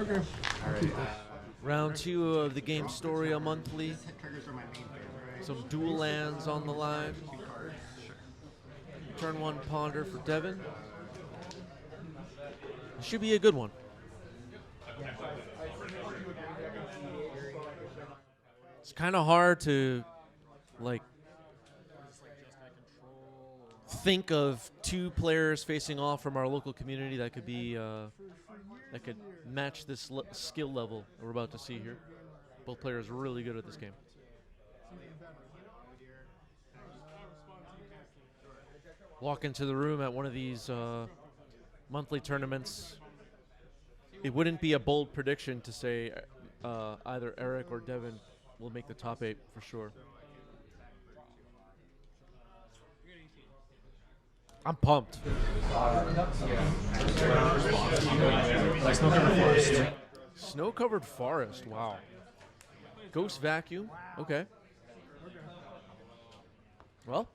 Okay. All right. Round 2 of the game Story, a monthly. Some dual lands on the line. Turn 1 Ponder for Devin. It should be a good one. It's kind of hard to, like, think of 2 players facing off from our local community that could be that could match this skill level we're about to see here. Both players are really good at this game. Walk into the room at one of these monthly tournaments. It wouldn't be a bold prediction to say either Eric or Devin will make the top 8 for sure. I'm pumped. Snow-covered forest. Snow-covered forest, wow. Ghost vacuum, okay. Well,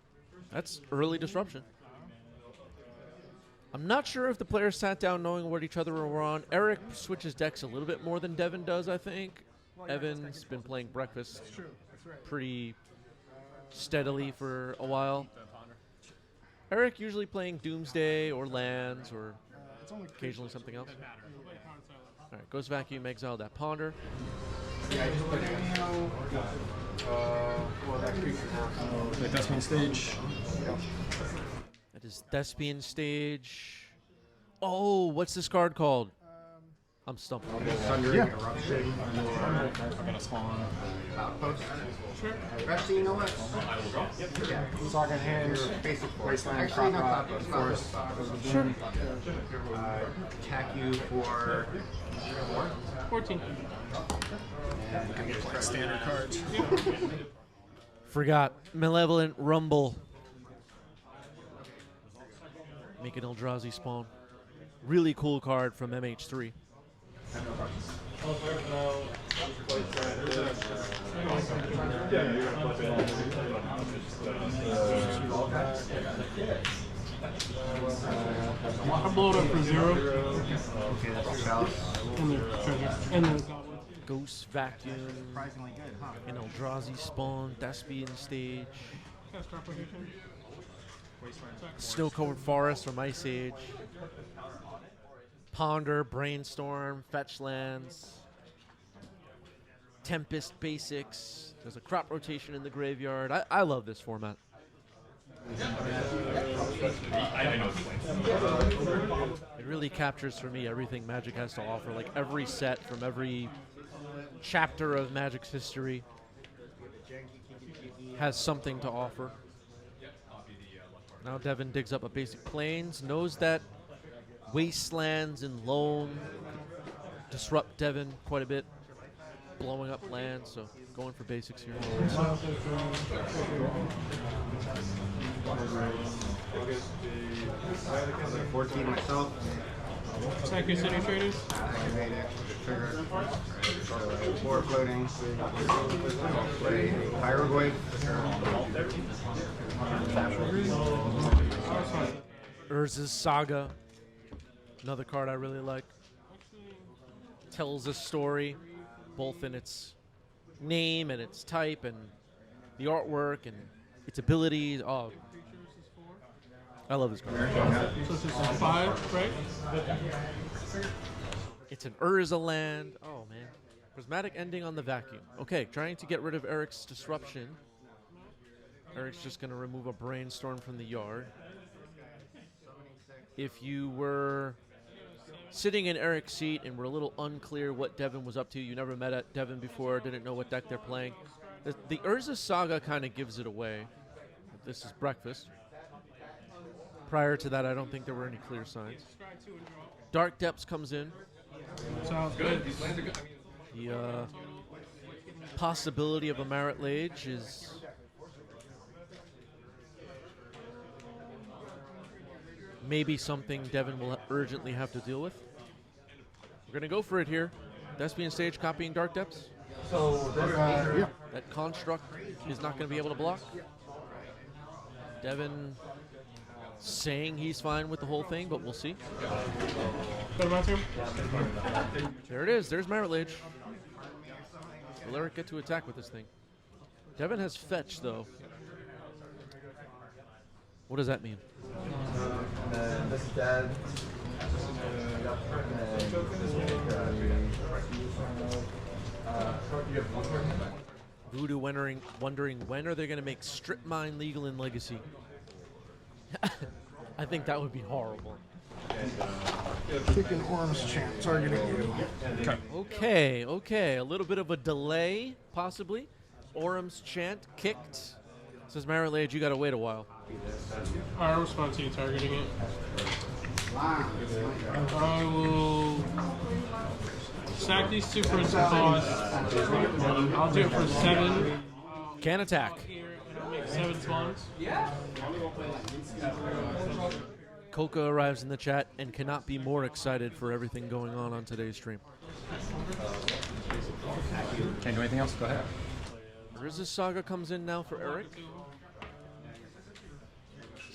that's early disruption. I'm not sure if the players sat down knowing what each other were on. Eric switches decks a little bit more than Devin does, I think. Evan's been playing breakfast pretty steadily for a while. Eric usually playing Doomsday or lands or occasionally something else. All right, Ghost Vacuum, exile that Ponder. The Thespian stage. That is Thespian stage. Oh, what's this card called? I'm stumped. Yeah. I'm gonna spawn. Sure. Actually, you know what? Saga hand. Wasteland. Crop Rock. Forest. Sure. Attack you for 14. Standard cards. Forgot. Malevolent Rumble. Make an Eldrazi spawn. Really cool card from MH3. I'll blow it up for 0. okay, that's your And the treasure. And the goblin. Ghost Vacuum. surprisingly good, huh? An Eldrazi spawn. Thespian stage. Cast Replication. Snow-covered forest from Ice Age. Ponder, Brainstorm, Fetch Lands. Tempest Basics. There's a crop rotation in the graveyard. I love this format. It really captures for me everything Magic has to offer. Like every set from every chapter of Magic's history has something to offer. Now Devin digs up a basic Plains, knows that Wastelands and Loam disrupt Devin quite a bit, blowing up lands, so going for basics here. 14 myself. Attack your city traders. Activate it. Trigger. 4 floating. Play Hieroglyph. Urza's Saga, another card I really like. Tells a story, both in its name and its type and the artwork and its abilities. Oh, I love this card. So this is 5, right? It's an Urza land. Oh, man. Prismatic ending on the vacuum. Okay, trying to get rid of Eric's disruption. Eric's just going to remove a Brainstorm from the yard. If you were sitting in Eric's seat and were a little unclear what Devin was up to, you never met Devin before, didn't know what deck they're playing, the Urza Saga kind of gives it away. This is breakfast. Prior to that, I don't think there were any clear signs. Dark Depths comes in. Sounds good. The possibility of a Marit Lage is maybe something Devin will urgently have to deal with. We're going to go for it here. Thespian stage copying Dark Depths. So, yeah. That construct is not going to be able to block. Devin saying he's fine with the whole thing, but we'll see. Go to my turn. There it is. There's Marit Lage. Will Eric get to attack with this thing? Devin has fetch, though. What does that mean? This dead. Voodoo wondering when are they going to make strip mine legal in Legacy? I think that would be horrible. Chicken Orm's chant targeting you. Okay. A little bit of a delay, possibly. Orum's chant kicked. Says Marit Lage, you got to wait a while. I'll respond to you targeting it. I will sack these two for its cost. I'll do it for 7. Can attack. Here, and I'll make 7 spawns. Coca arrives in the chat and cannot be more excited for everything going on today's stream. Can't do anything else? Go ahead. Riz's Saga comes in now for Eric.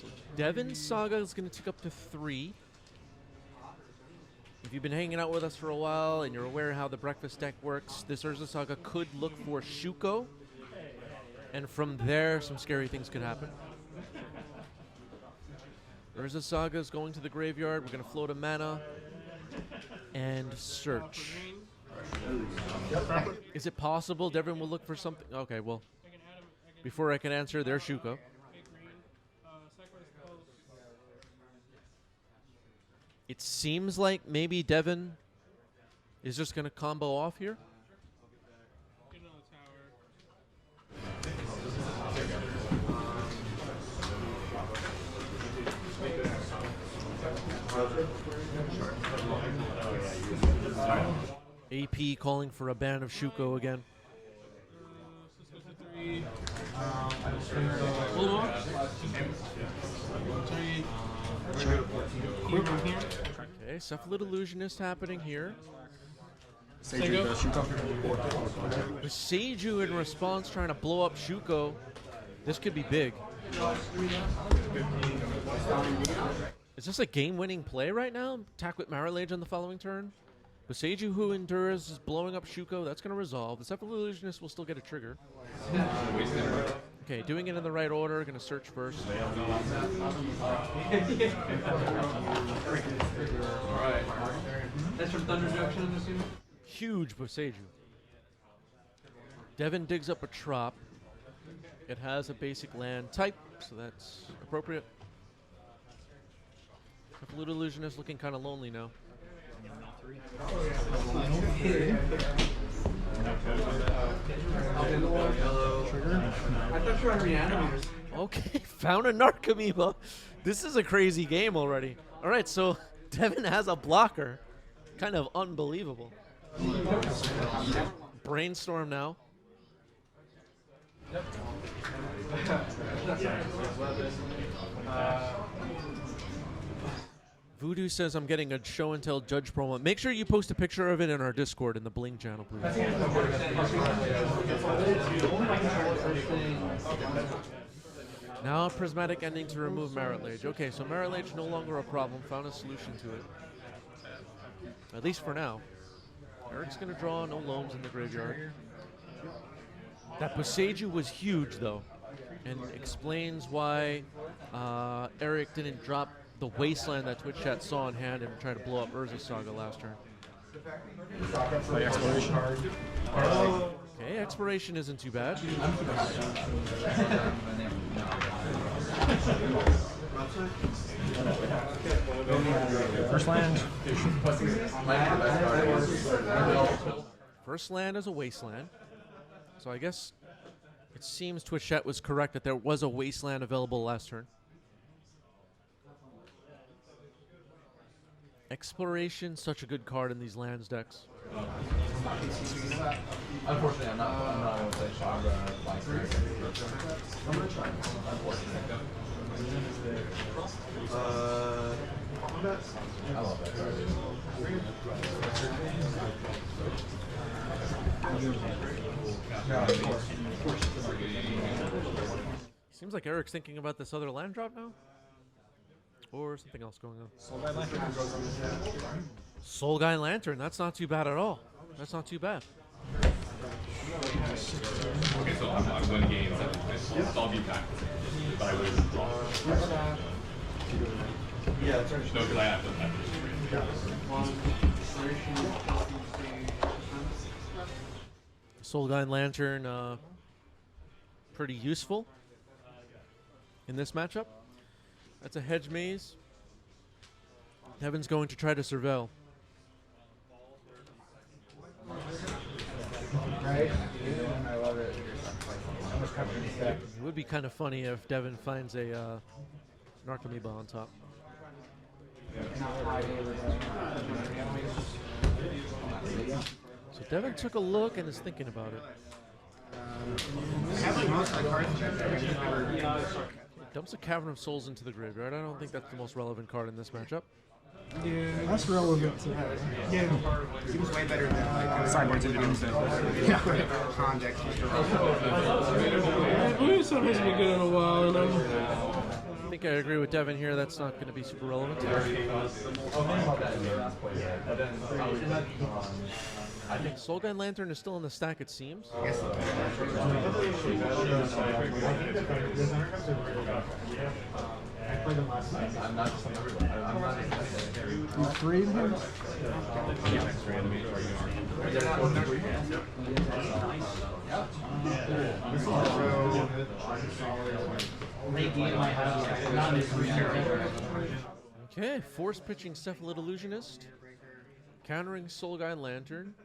So Devin's Saga is going to tick up to 3. If you've been hanging out with us for a while and you're aware how the breakfast deck works, this Urza Saga could look for Shuko. And from there, some scary things could happen. Urza Saga is going to the graveyard. We're going to float a mana and search. Is it possible Devin will look for something? Okay, well, before I can answer, there's Shuko. It seems like maybe Devin is just going to combo off here. AP calling for a ban of Shuko again. Okay, Cephalid Illusionist happening here. With Seiju in response trying to blow up Shuko. This could be big. Is this a game-winning play right now? Attack with Marit Lage on the following turn? Seiju who endures is blowing up Shuko. That's going to resolve. The Cephalid Illusionist will still get a trigger. Okay, doing it in the right order. Going to search first. That's from Thunder Junction, I'm assuming? Huge Seiju. Devin digs up a Trop. It has a basic land type, so that's appropriate. Cephalid Illusionist looking kind of lonely now. I thought you were on reanimators. Okay, found a Narcomoeba. This is a crazy game already. All right, so Devin has a blocker. Kind of unbelievable. Brainstorm now. Voodoo says I'm getting a show and tell judge promo. Make sure you post a picture of it in our Discord in the Bling channel, please. Now prismatic ending to remove Marit Lage. Okay, so Marit Lage no longer a problem. Found a solution to it. At least for now. Eric's gonna draw no loams in the graveyard. That Boseiju was huge though, and explains why Eric didn't drop the wasteland that Twitch chat saw in hand and try to blow up Urza Saga last turn. Play exploration. Okay, exploration isn't too bad. First land. First land is a wasteland. So I guess it seems Twitch chat was correct that there was a wasteland available last turn. Exploration, such a good card in these lands decks. Unfortunately, I'm not going to play Shaga like I'm going to try. Unfortunately. I love that card. Seems like Eric's thinking about this other land drop now. Or something else going on. Soul Guy Lantern. That's not too bad at all. That's not too bad. Okay, so I'm one game. I'll be back. But I was wrong. Yeah, that's right. No, because I have to. Soul Guy Lantern, pretty useful in this matchup. That's a hedge maze. Devin's going to try to surveil. Right? I love it. It would be kind of funny if Devin finds a Narcomoeba on top. So Devin took a look and is thinking about it. I have like most of the cards checked. Dumps a Cavern of Souls into the graveyard. I don't think that's the most relevant card in this matchup. Yeah. That's relevant to that. Yeah. Seems way better than like Sideboards into Doomsday. context. Blue stuff hasn't been good in a while, you know. I think I agree with Devin here. That's not going to be super relevant. I think Soul Guy Lantern is still in the stack, it seems. You freed him? Okay, force pitching Cephalid Illusionist, countering Soul Guy Lantern.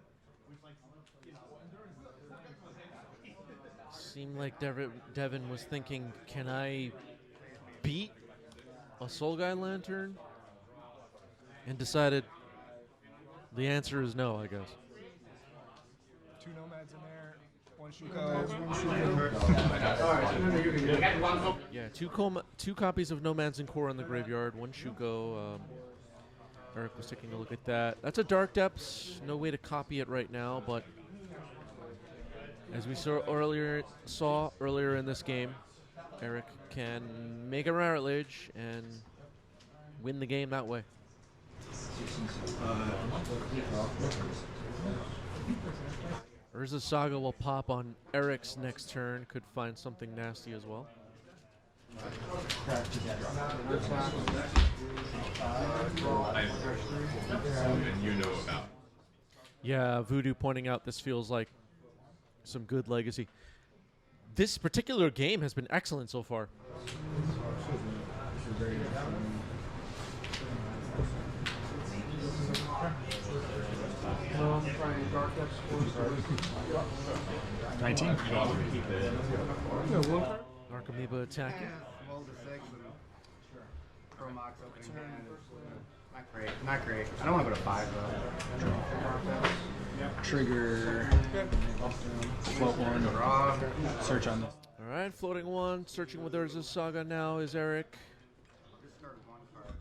Seemed like Devin was thinking, can I beat a Soul Guy Lantern? And decided the answer is no, I guess. 2 nomads in there. 1 Shuko. Yeah, two copies of Nomads and Core in the graveyard, 1 Shuko. Eric was taking a look at that. That's a Dark Depths. No way to copy it right now, but as we saw earlier in this game, Eric can make a Marit Lage and win the game that way. Urza's Saga will pop on Eric's next turn. Could find something nasty as well. And you know about. Yeah, Voodoo pointing out this feels like some good legacy. This particular game has been excellent so far. Dark Depths 19. Narcomoeba attacking. Roll the 6 and Pro Mox opening hand. Not great. Not great. I don't want to go to 5 though. Trigger. Float 1. Draw. Search on this. All right, floating 1. Searching with Urza's Saga now is Eric. Discard 1 card.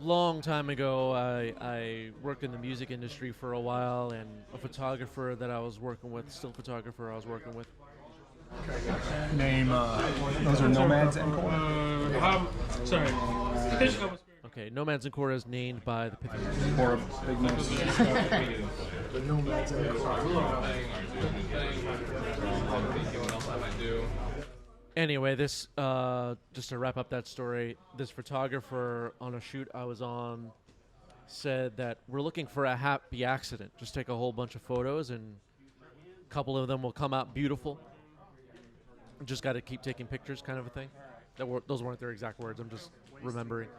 Long time ago, I worked in the music industry for a while, and a photographer that I was working with, still photographer I was working with. Name, those are Nomads and Core? Sorry. Okay, Nomads and Core is named by the Pythian. Or Big Moose. The Nomads and Anyway, this, just to wrap up that story, this photographer on a shoot I was on said that we're looking for a happy accident. Just take a whole bunch of photos and a couple of them will come out beautiful. Just got to keep taking pictures kind of a thing. Those weren't their exact words, I'm just remembering.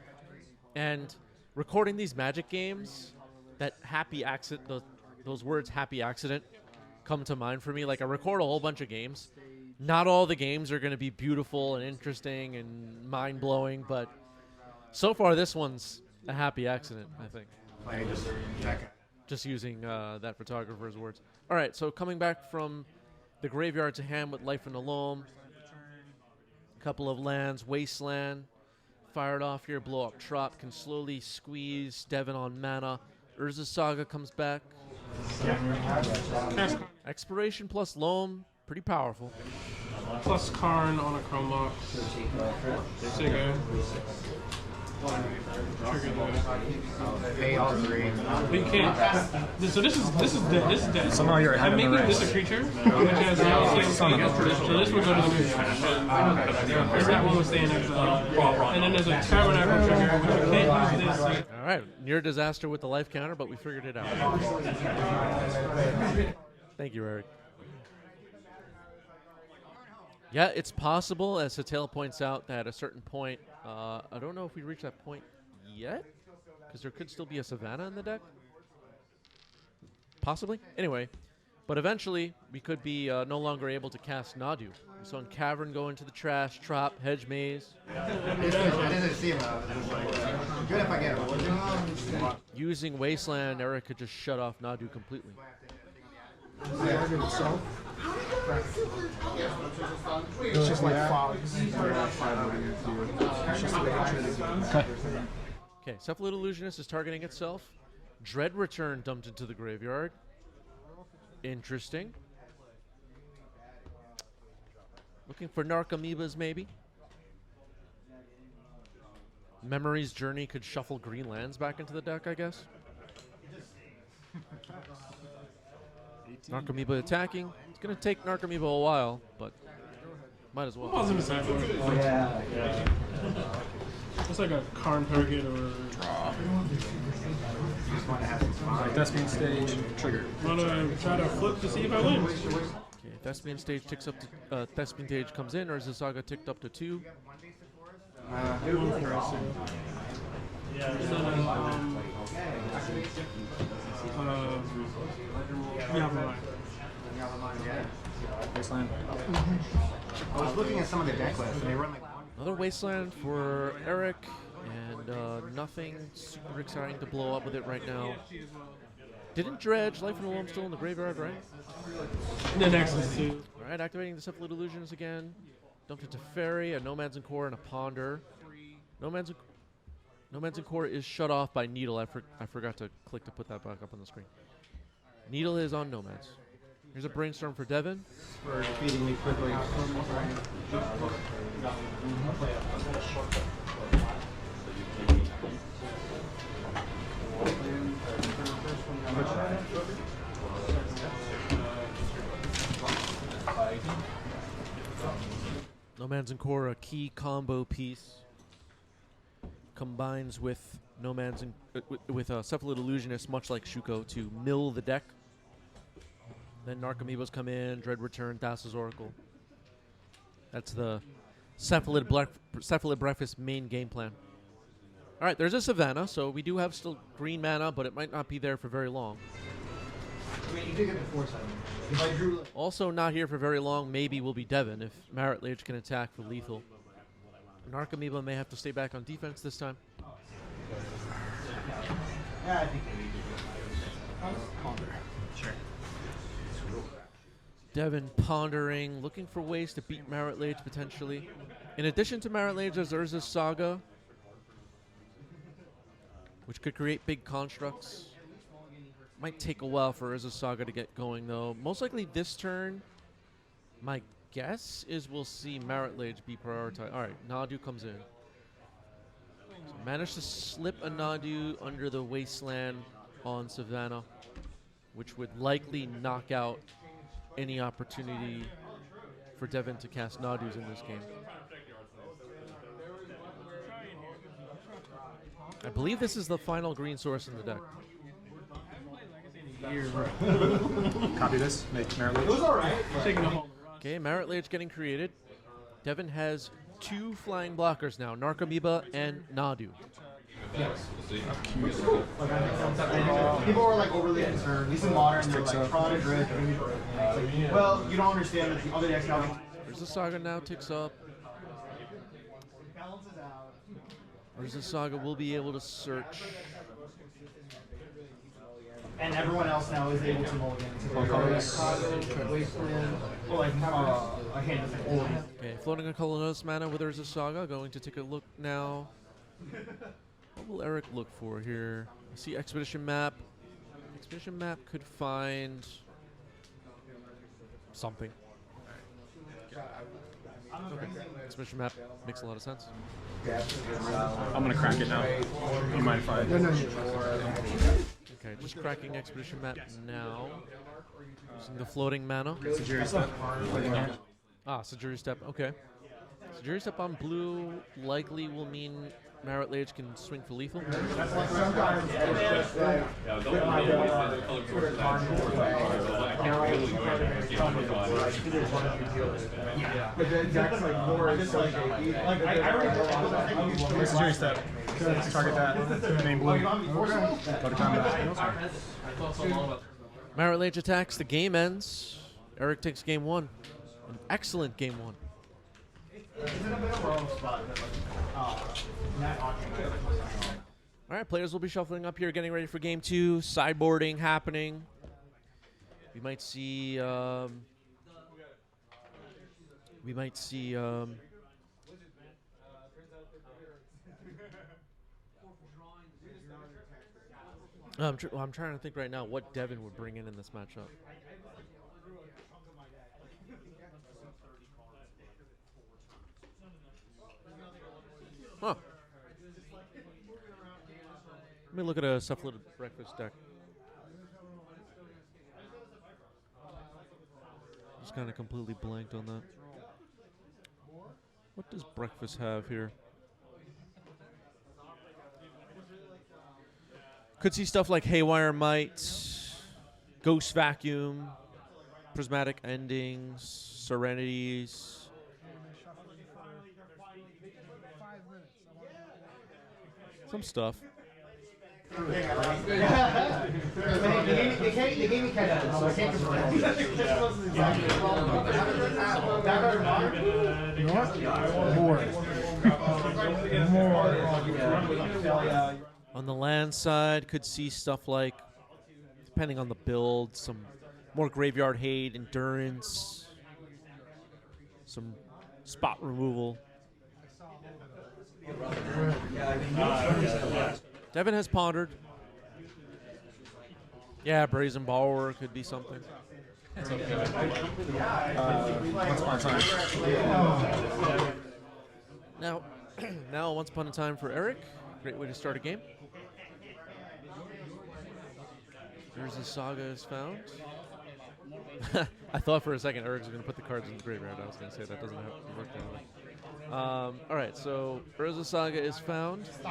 And recording these Magic games, that happy accident, those words happy accident come to mind for me. Like I record a whole bunch of games. Not all the games are going to be beautiful and interesting and mind-blowing, but so far this one's a happy accident, I think. Play just check it. Just using that photographer's words. All right, so coming back from the graveyard to hand with Life in the Loam. Couple of lands, Wasteland. Fired off here, blow up Trop. Can slowly squeeze Devin on mana. Urza's Saga comes back. Expiration plus Loam, pretty powerful. Plus Karn on a Chrome box. There you go. Pay all three. But you can't. So this is dead. Somehow you're ahead I'm of the making race. this a creature, which has so this would go to the moon. And that one will stay in exile. And then there's a tabernacle trigger, which you can't use this. All right, near disaster with the life counter, but we figured it out. Thank you, Eric. Yeah, it's possible, as Satel points out, that at a certain point, I don't know if we reached that point yet, because there could still be a Savannah in the deck. Possibly. Anyway, but eventually, we could be no longer able to cast Nadu. We saw Cavern go into the trash, Trop, Hedge Maze. I didn't see him. Good if I get him. Using Wasteland, Eric could just shut off Nadu completely. It's just like fogs. Okay, Cephalid Illusionist is targeting itself. Dread Return dumped into the graveyard. Interesting. Looking for Narcomoebas, maybe. Memory's Journey could shuffle green lands back into the deck, I guess. Narcomoeba attacking. It's going to take Narcomoeba a while, but might as well. Pause in the sideboard. It's like a Karn target or. Like Thespian Stage, trigger. Wanna try to flip to see if I win? Okay, Thespian Stage ticks up to Thespian Stage comes in, or is the Saga ticked up to 2? Wasteland. I was looking at some of the deck lists, and they run like one. Another Wasteland for Eric, and nothing super exciting to blow up with it right now. Didn't Dredge, Life in the Loam still in the graveyard, right? The next is 2. Alright, activating the Cephalid Illusions again. Dumped into Fairy, a Nomads and Core, and a Ponder. Nomads and Core is shut off by Needle. I forgot to click to put that back up on the screen. Needle is on Nomads. Here's a Brainstorm for Devin. For feeding me quickly. Nomads and Core, a key combo piece. Combines with Nomads and with Cephalid Illusionist, much like Shuko, to mill the deck. Then Narcomoebas come in, Dread Return, Thassa's Oracle. That's the Cephalid Breakfast main game plan. All right, there's a Savannah, so we do have still green mana, but it might not be there for very long. I mean, you did get the foresight. If I drew. Also not here for very long, maybe will be Devin if Marit Lage can attack for lethal. Narcomoeba may have to stay back on defense this time. Yeah, I think Sure. Devin pondering, looking for ways to beat Marit Lage potentially. In addition to Marit Lage, there's Urza's Saga, which could create big constructs. Might take a while for Urza's Saga to get going though. Most likely this turn, my guess is we'll see Marit Lage be prioritized. All right, Nadu comes in. So managed to slip a Nadu under the Wasteland on Savannah, which would likely knock out any opportunity for Devin to cast Nadus in this game. I believe this is the final green source in the deck. Copy this. Make Marit Lage. Taking a home. Okay, Marit Lage getting created. Devin has 2 flying blockers now, Narcomoeba and Nadu. people are like overly concerned. At least in modern, they're like Tron and Drift. Like, well, you don't understand that the other decks now. There's the Saga now ticks up. Balances out. There's Urza's Saga will be able to search. And everyone else now is able to mulligan. Wasteland. Or like a hand of Oregon. Okay, floating a colorless mana with Urza's Saga. Going to take a look now. What will Eric look for here? I see Expedition Map. Expedition Map could find something. Exhibition map makes a lot of sense. I'm gonna crack it now. You mind if I? No. Okay, just cracking Expedition map now. Using the floating mana. Sajiri step. Ah, Sajiri step. Okay. Sajiri step on blue likely will mean Marit Lage can swing for lethal. Sajiri step. Let's target that. Name blue. Go to combat. Marit Lage attacks. The game ends. Eric takes game 1. An excellent game 1. All right, players will be shuffling up here, getting ready for game 2. Sideboarding happening. We might see. I'm trying to think right now what Devin would bring in this matchup. Huh. Let me look at a Cephalid breakfast deck. Just kind of completely blanked on that. What does breakfast have here? Could see stuff like Haywire Might, Ghost Vacuum, Prismatic Endings, Serenities. Some stuff. They gave me catch up, so I can't confirm. More. On the land side, could see stuff like, depending on the build, some more Graveyard Hate, Endurance, some spot removal. Devin has pondered. Yeah, Brazen Borrower could be something. Once upon a time. Now, once upon a time for Eric. Great way to start a game. There's a Saga is found. I thought for a second Eric was going to put the cards in the graveyard. I was going to say that doesn't have to work that way. All right, so Urza Saga is found. Okay,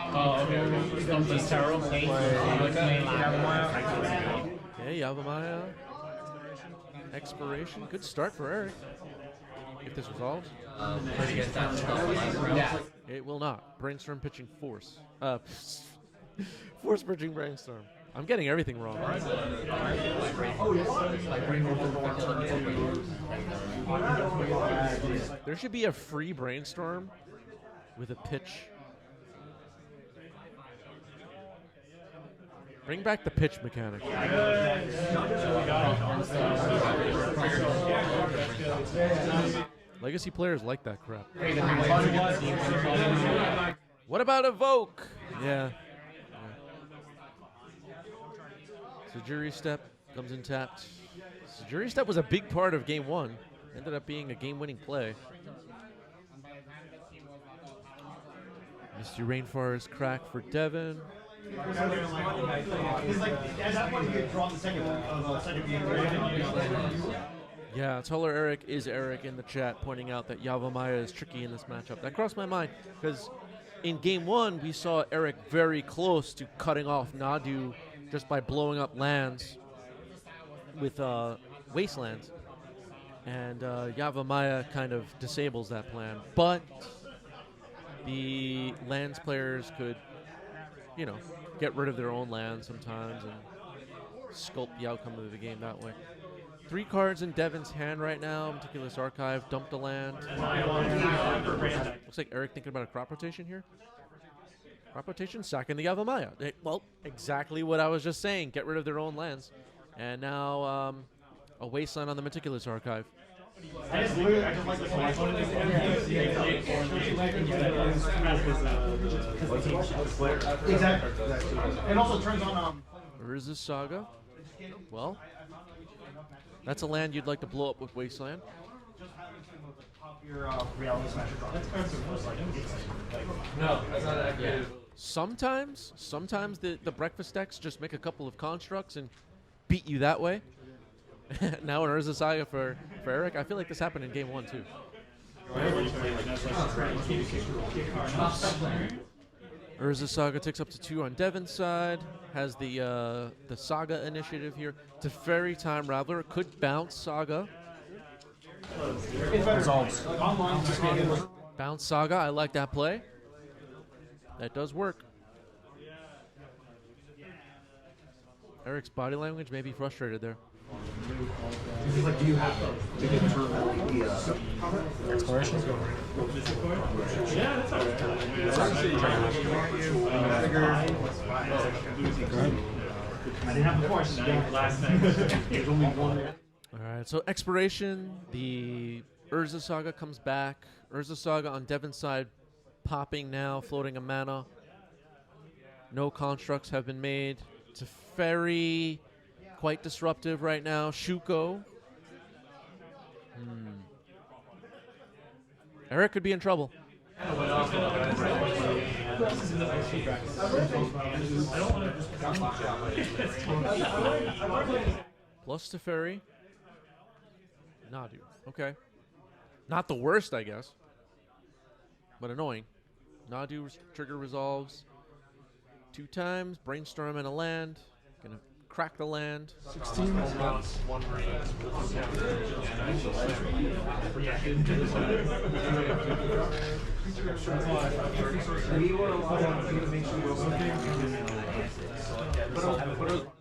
Yavimaya. Expiration. Good start for Eric. If this resolves. It will not. Brainstorm pitching Force. Force pitching Brainstorm. I'm getting everything wrong. There should be a free Brainstorm with a pitch. Bring back the pitch mechanic. Legacy players like that crap. What about Evoke? Yeah. Sajiri Step comes in tapped. Sajiri Step was a big part of game 1. Ended up being a game-winning play. Misty Rainforest crack for Devin. Yeah, Taller Eric is Eric in the chat pointing out that Yavimaya is tricky in this matchup. That crossed my mind because in game 1 we saw Eric very close to cutting off Nadu just by blowing up lands with Wastelands. And Yavimaya kind of disables that plan. But the lands players could, you know, get rid of their own lands sometimes and sculpt the outcome of the game that way. 3 cards in Devin's hand right now. Meticulous Archive, dumped a land. Looks like Eric thinking about a crop rotation here. Crop rotation, sacking the Yavimaya. Well, exactly what I was just saying. Get rid of their own lands. And now a Wasteland on the Meticulous Archive. I just like this one. Exactly. It also turns on. Urza Saga. Well, that's a land you'd like to blow up with Wasteland. No, that's not accurate. Sometimes the breakfast decks just make a couple of constructs and beat you that way. Now in Urza Saga for Eric, I feel like this happened in game 1 too. Urza Saga takes up to 2 on Devin's side. Has the Saga initiative here. Teferi Time Raveler could bounce Saga. Resolves. Bounce Saga, I like that play. That does work. Eric's body language may be frustrated there. Exploration. Alright, so Expiration, the Urza Saga comes back. Urza Saga on Devin's side, popping now, floating a mana. No constructs have been made. Teferi, quite disruptive right now. Shuko. Eric could be in trouble. Plus Teferi. Nadu. Okay. Not the worst, I guess. But annoying. Nadu trigger resolves 2 times. Brainstorm and a land. Gonna crack the land. 16.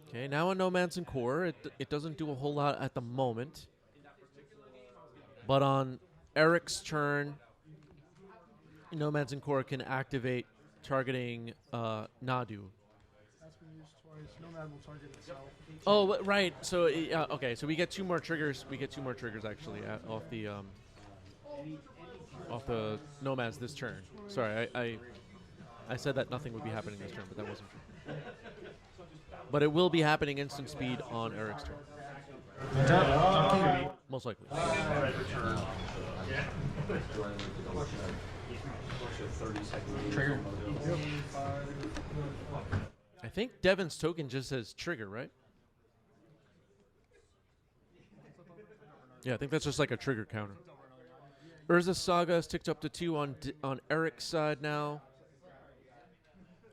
Okay, now a Nomads and Core. It doesn't do a whole lot at the moment. But on Eric's turn, Nomads and Core can activate targeting Nadu. That's been used twice. Nomad will target itself. Oh, right. So okay. So we get 2 more triggers. We get 2 more triggers actually off the Nomads this turn. Sorry, I said that nothing would be happening this turn, but that wasn't true. But it will be happening instant speed on Eric's turn. Most likely. Trigger. I think Devin's token just says trigger, right? Yeah, I think that's just like a trigger counter. Urza Saga is ticked up to 2 on Eric's side now.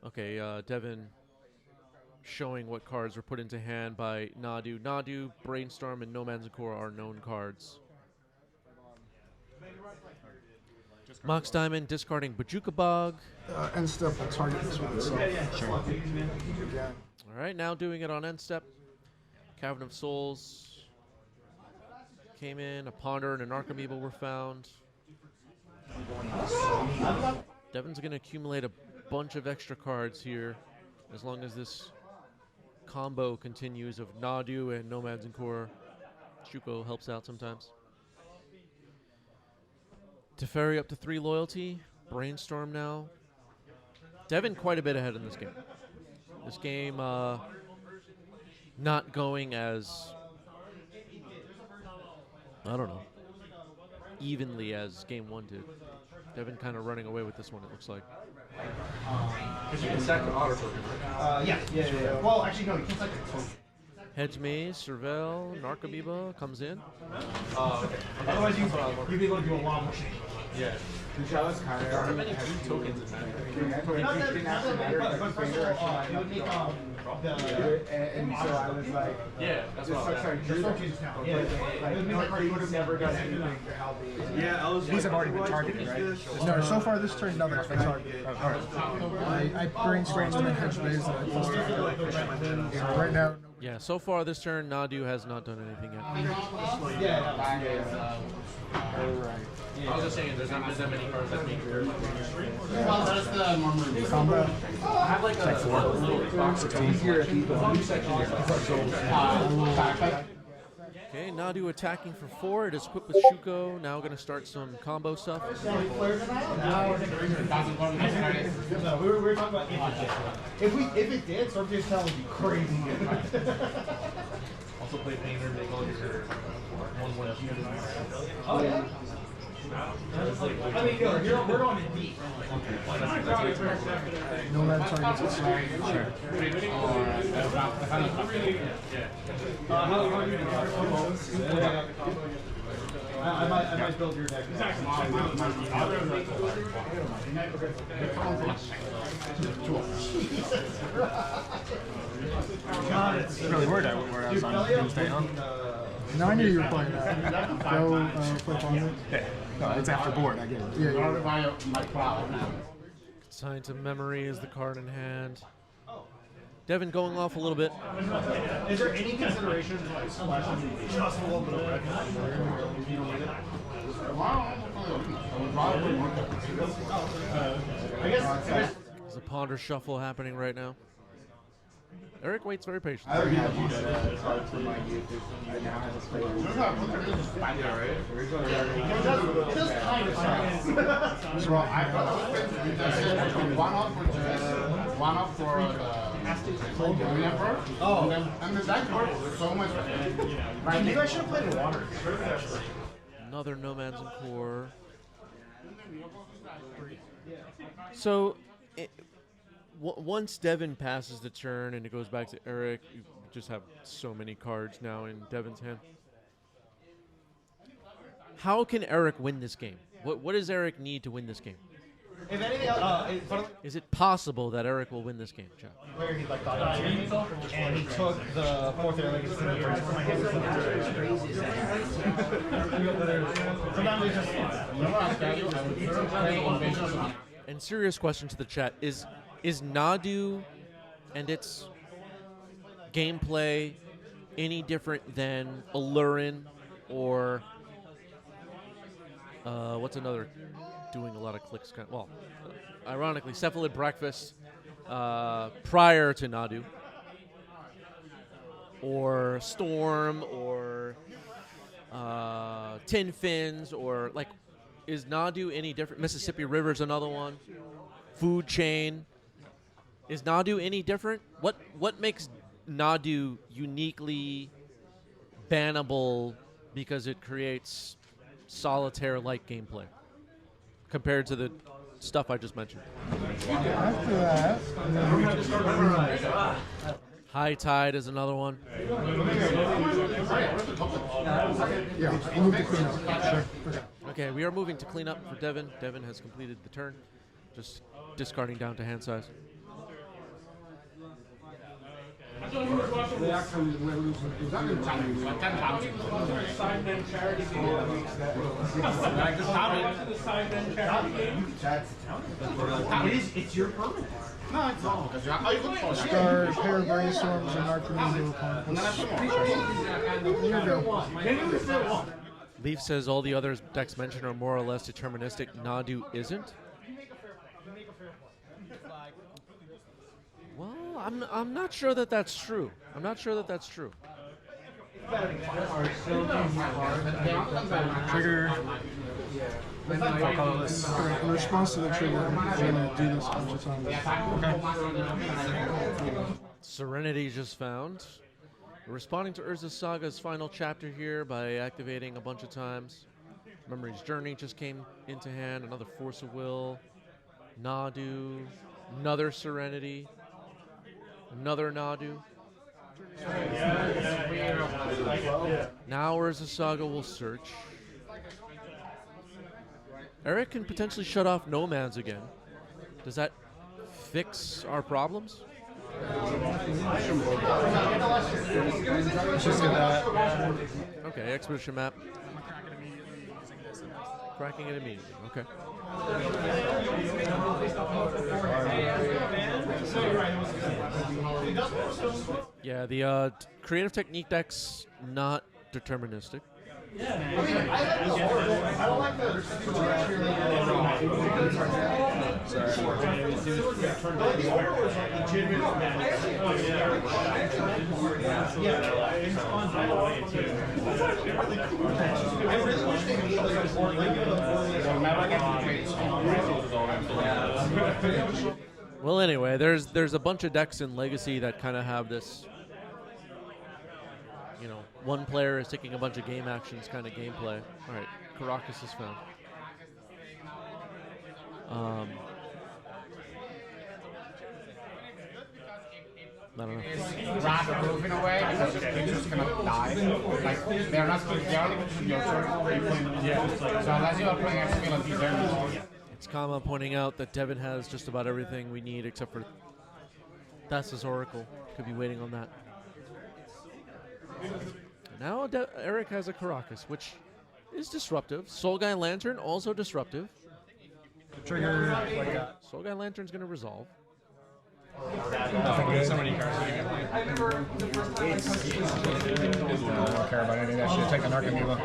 Okay, Devin showing what cards were put into hand by Nadu. Nadu, Brainstorm, and Nomads and Core are known cards. Mox Diamond discarding Bajuka Bog. End step will target this with itself. Sure. All right, now doing it on end step. Cavern of Souls came in. A Ponder and an Archamoeba were found. Devin's going to accumulate a bunch of extra cards here as long as this combo continues of Nadu and Nomads and Core. Shuko helps out sometimes. Teferi up to 3 loyalty. Brainstorm now. Devin quite a bit ahead in this game. This game not going as, I don't know, evenly as game 1 did. Devin kind of running away with this one, it looks like. Because you can stack an auto token, right? Yeah. Well, actually, no, you can't select a token. Hedge Maze, Cervelle, Narcomoeba comes in. Okay. Otherwise, you'd be able to do a lot more shit. Yeah. How many blue tokens in that? But first of all, it would make And so I was like, Yeah, that's what I was There's no changes now. Yeah, like, he would have never done anything to help me. Yeah, I was. These have already been targeted, right? No, so far this turn, nothing's been targeted. I brainstormed and then hedge maze and I plus right now, no. Yeah, so far this turn, Nadu has not done anything yet. I was just saying, there's not that many cards that make your that's the normally Combo. I have like a little box of easier if you Okay, Nadu attacking for 4. It is equipped with Shuko. Now going to start some combo stuff. We were talking about if it did, Stormchase Town would be crazy. also play Painter, make all your 1/1 Oh yeah. We're going to deep. Nomad targets its side. Sure. I might build your deck. Really worried where I was on Doomsday, huh? No, I knew you were playing that. Go flip on it. Yeah. No, it's after board, I get it. Yeah, yeah. Sign to memory is the card in hand. Devin going off a little bit. Is there any consideration to like splashing just a little bit of red? I guess. There's a ponder shuffle happening right now. Eric waits very patiently. One up for the Emperor. Oh, and the deck card is so much. You guys should have played in water. Another Nomads and Core. So, once Devin passes the turn and it goes back to Eric, you just have so many cards now in Devin's hand. How can Eric win this game? What does Eric need to win this game? If anything, Is it possible that Eric will win this game, Chad? where he like thought and he took the fourth air legacy from my hand. Sometimes it's just. And serious question to the chat is Nadu and its gameplay any different than Allurin or what's another doing a lot of clicks? Well, ironically, Cephalid Breakfast prior to Nadu, or Storm, or Tin Fins, or like, is Nadu any different? Mississippi River's another one. Food Chain. Is Nadu any different? What makes Nadu uniquely bannable because it creates solitaire-like gameplay compared to the stuff I just mentioned? After that, and then we just High Tide is another one. yeah, we'll move to clean up. Sure. Okay. Okay, we are moving to clean up for Devin. Devin has completed the turn, just discarding down to hand size. It's your permanent. No, it's not. Because you're Star, pair of brainstorms, and mark removal upon. Here you go. Leaf says all the other decks mentioned are more or less deterministic. Nadu isn't. Well, I'm not sure that that's true. I'm not sure that that's true. Trigger. Colorless. In response to the trigger, I'm going to do this a bunch of times. Okay. Serenity just found. We're responding to Urza's Saga's final chapter here by activating a bunch of times. Memory's Journey just came into hand. Another Force of Will. Nadu. Another Serenity. Another Nadu. Now Urza's Saga will search. Eric can potentially shut off Nomads again. Does that fix our problems? Let's just get that. Okay, Expedition Map. Cracking it immediately. Okay. Yeah, the creative technique deck's not deterministic. I don't like the. Well, anyway, there's a bunch of decks in Legacy that kind of have this, you know, one player is taking a bunch of game actions kind of gameplay. All right, Caracas is found. I don't know. Rock proof in a way because the creature's gonna die. Like they're not supposed to be your turn. Yeah. So unless you are playing actually on these enemies. It's Kama pointing out that Devin has just about everything we need except for Thassa's Oracle. Could be waiting on that. Now Eric has a Caracas, which is disruptive. Soul Guy Lantern, also disruptive. Trigger like that. Soul Guy Lantern's going to resolve. Nothing good. So many cards. I don't care about any of that shit. Take the Narcomoeba.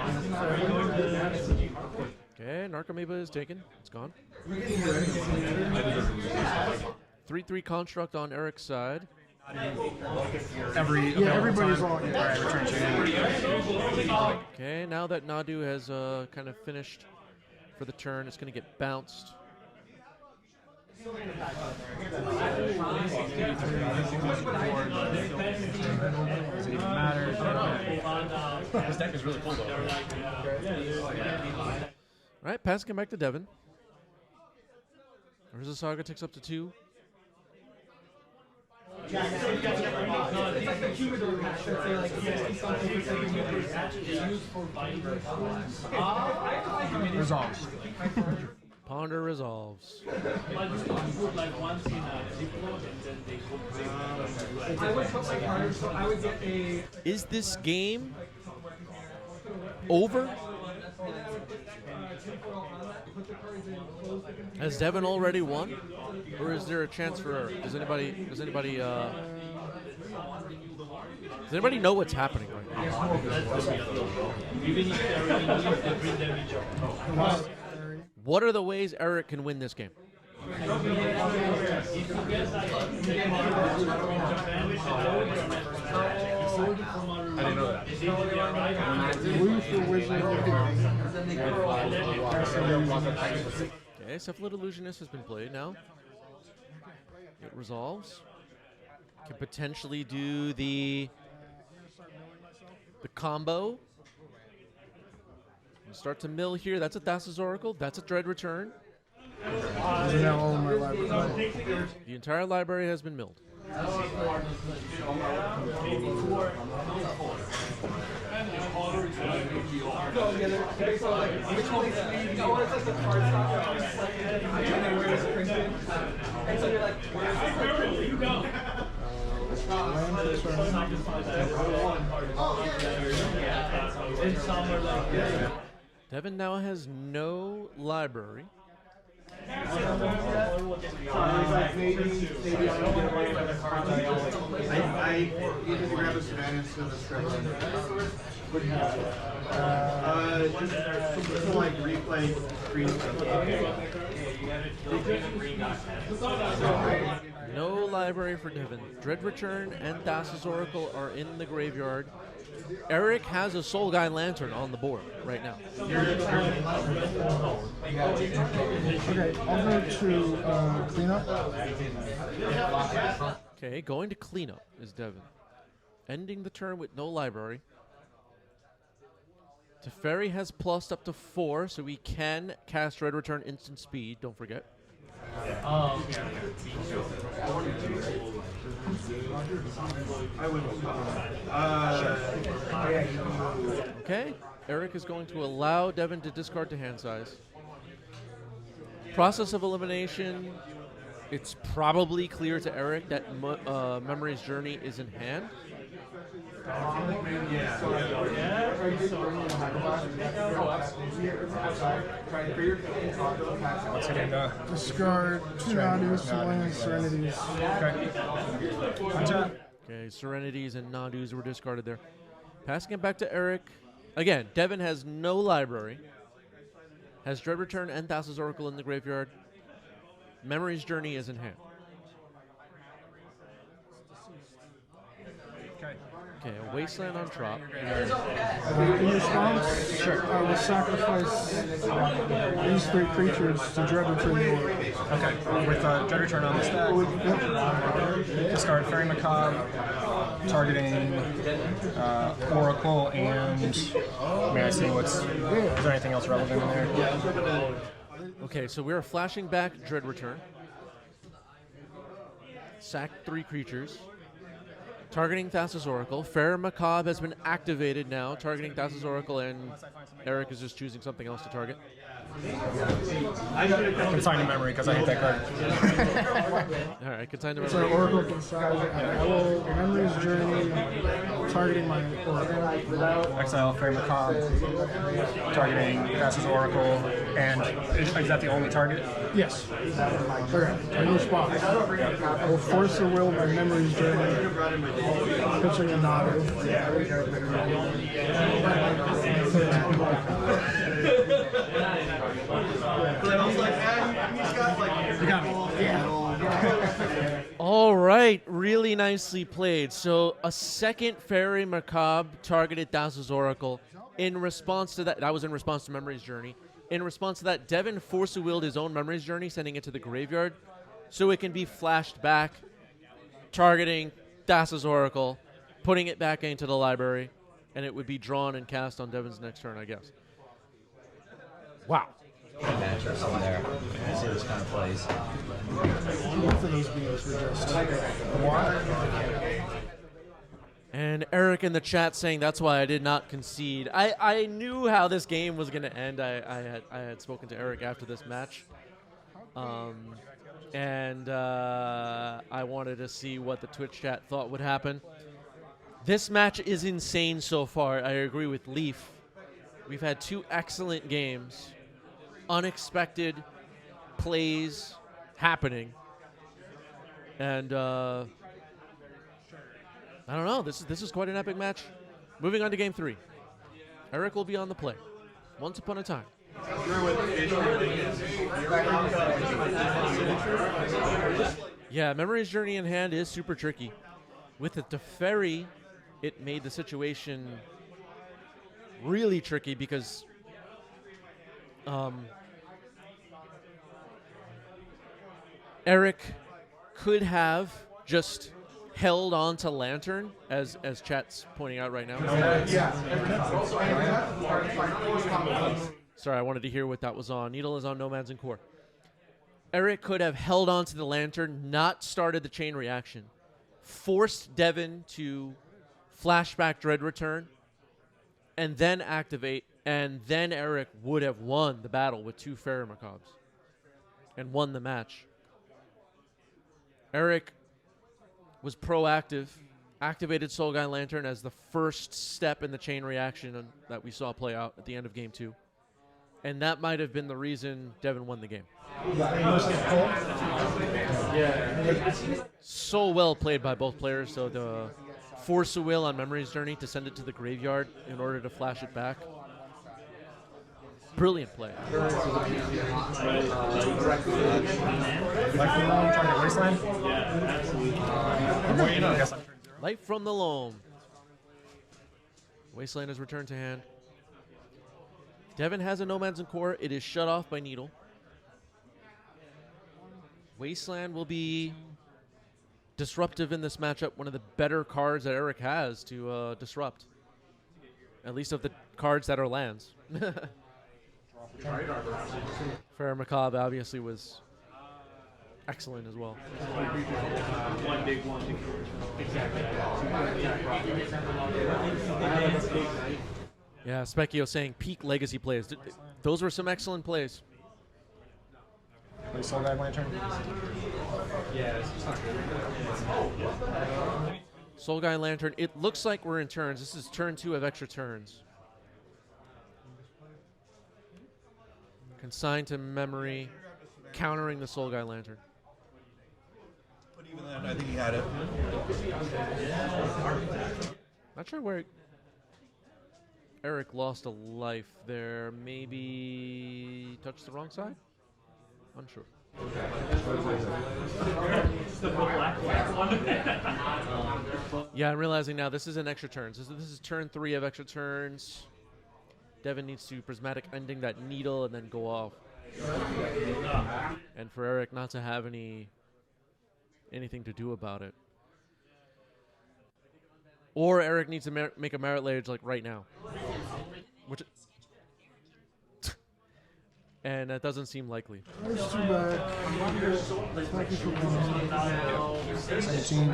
Okay, Narcomoeba is taken. It's gone. 3/3 construct on Eric's side. Everybody's all. Alright, return chain. Okay, now that Nadu has kind of finished for the turn, it's going to get bounced. Doesn't even matter. This deck is really cool though. All right, passing it back to Devin. Urza Saga takes up to 2. Resolves. Ponder resolves. Is this game over? Has Devin already won, or is there a chance for? Does anybody know what's happening right now? What are the ways Eric can win this game? I didn't know that. Okay, Cephalid Illusionist has been played now. It resolves. Can potentially do the combo. Start to mill here. That's a Thassa's Oracle. That's a Dread Return. The entire library has been milled. Devin now has no library. I need to grab a Savannah to the stretch. Just to like replay No library for Devin. Dread Return and Thassa's Oracle are in the graveyard. Eric has a Soul Guy Lantern on the board right now. Okay, I'll go to cleanup. Okay, going to cleanup is Devin. Ending the turn with no library. Teferi has plussed up to 4, so we can cast Dread Return instant speed, don't forget. Okay, Eric is going to allow Devin to discard to hand size. Process of elimination. It's probably clear to Eric that Memory's Journey is in hand. What's hitting Discard 2 Nadus, 2 lands, Serenities. Okay, Serenities and Nadus were discarded there. Passing it back to Eric. Again, Devin has no library. Has Dread Return and Thassa's Oracle in the graveyard. Memory's Journey is in hand. Okay, a Wasteland on Trop. In response, I will sacrifice these 3 creatures to Dread Return the Oracle. Okay, with Dread Return on this deck, discard Fairy Macabre, targeting Oracle, and may I see is there anything else relevant in there? Okay, so we're flashing back Dread Return. Sack 3 creatures. Targeting Thassa's Oracle. Fair Macabre has been activated now, targeting Thassa's Oracle, and Eric is just choosing something else to target. Consign to memory because I hate that card. All right, consign to So memory. Oracle can side. I will Memory's Journey, targeting my Oracle. Exile, Fair Macabre, targeting Thassa's Oracle, and is that the only target? Yes. Okay. In response, I will force the will by Memory's Journey, pitching a Nadu. You got me. Yeah. All right, really nicely played. So a second Fairy Macabre targeted Thassa's Oracle. In response to that was in response to Memory's Journey. In response to that, Devin force-willed his own Memory's Journey, sending it to the graveyard, so it can be flashed back, targeting Thassa's Oracle, putting it back into the library, and it would be drawn and cast on Devin's next turn, I guess. Wow. Matchups in there. I see those kind of plays. Both of those beams were just And Eric in the chat saying that's why I did not concede. I knew how this game was going to end. I had spoken to Eric after this match. And I wanted to see what the Twitch chat thought would happen. This match is insane so far. I agree with Leaf. We've had 2 excellent games. Unexpected plays happening. And I don't know. This is quite an epic match. Moving on to game 3. Eric will be on the play. Once upon a time. Yeah, Memory's Journey in hand is super tricky. With the Teferi, it made the situation really tricky because Eric could have just held on to Lantern, as chat's pointing out right now. Sorry, I wanted to hear what that was on. Needle is on Nomads and Core. Eric could have held on to the Lantern, not started the chain reaction, forced Devin to flashback Dread Return, and then activate, and then Eric would have won the battle with 2 Fairy Macabres and won the match. Eric was proactive, activated Soul Guy Lantern as the first step in the chain reaction that we saw play out at the end of game 2. And that might have been the reason Devin won the game. So well played by both players. So the force of will on Memory's Journey to send it to the graveyard in order to flash it back. Brilliant play. Life from the Loam, target Wasteland. Well, you know, I guess I'm Light from the Loam. Wasteland is returned to hand. Devin has a Nomads and Core. It is shut off by Needle. Wasteland will be disruptive in this matchup. One of the better cards that Eric has to disrupt. At least of the cards that are lands. Fair Macabre obviously was excellent as well. One big one. Yeah, Specchio saying peak legacy plays. Those were some excellent plays. Play Soul Guide Lantern. Soul Guy Lantern. It looks like we're in turns. This is turn 2 of extra turns. Consigned to memory, countering the Soul Guy Lantern. But even then, I think he had it. Not sure where Eric lost a life there. Maybe touched the wrong side? Unsure. Yeah, I'm realizing now this is an extra turns. This is turn 3 of extra turns. Devin needs to prismatic ending that needle and then go off. And for Eric not to have anything to do about it. Or Eric needs to make a Marit Lage like right now. Which and that doesn't seem likely. There's two back. Attacking for 17.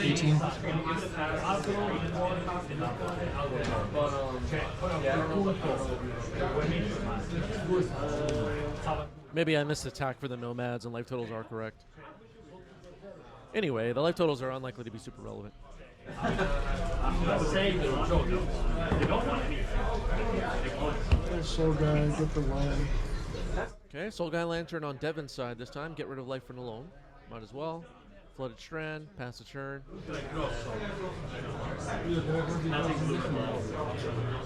18. Maybe I missed attack for the nomads, and life totals are correct. Anyway, the life totals are unlikely to be super relevant. Soul guy, get the land. Okay, Soul Guy Lantern on Devin's side this time. Get rid of life and alone. Might as well. Flooded Strand, pass the turn.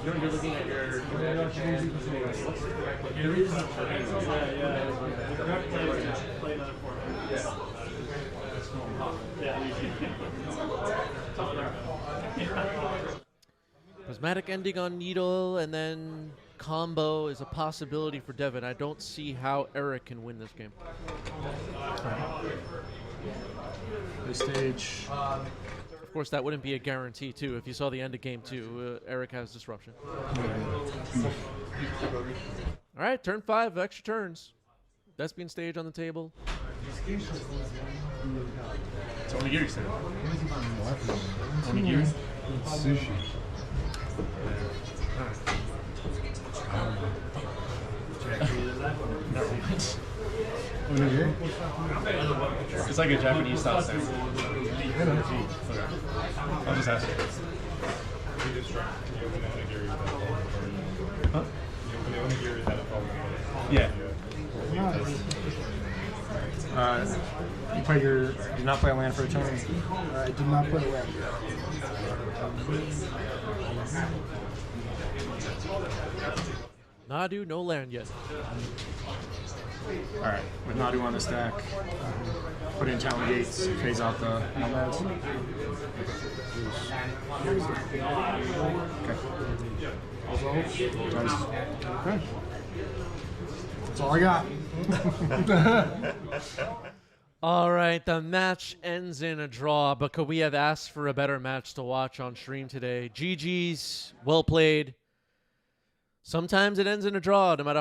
You're looking at your Prismatic Ending on Needle, and then combo is a possibility for Devin. I don't see how Eric can win this game. This stage. Of course, that wouldn't be a guarantee, too. If you saw the end of game 2, Eric has disruption. All right, turn 5, extra turns. Thespian stage on the table. It's onigiri set. Onigiri? Sushi. It's like a Japanese style sandwich. I'll just ask you. Huh? Yeah. You did not play a land for a turn? I did not play a land. Nadu, no land yet. Alright, with Nadu on the stack, put in Talon Gates, phase out the nomads. Okay. Okay. That's all I got. All right, the match ends in a draw, but could we have asked for a better match to watch on stream today? GG's, well played. Sometimes it ends in a draw, no matter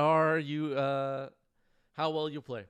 how well you play.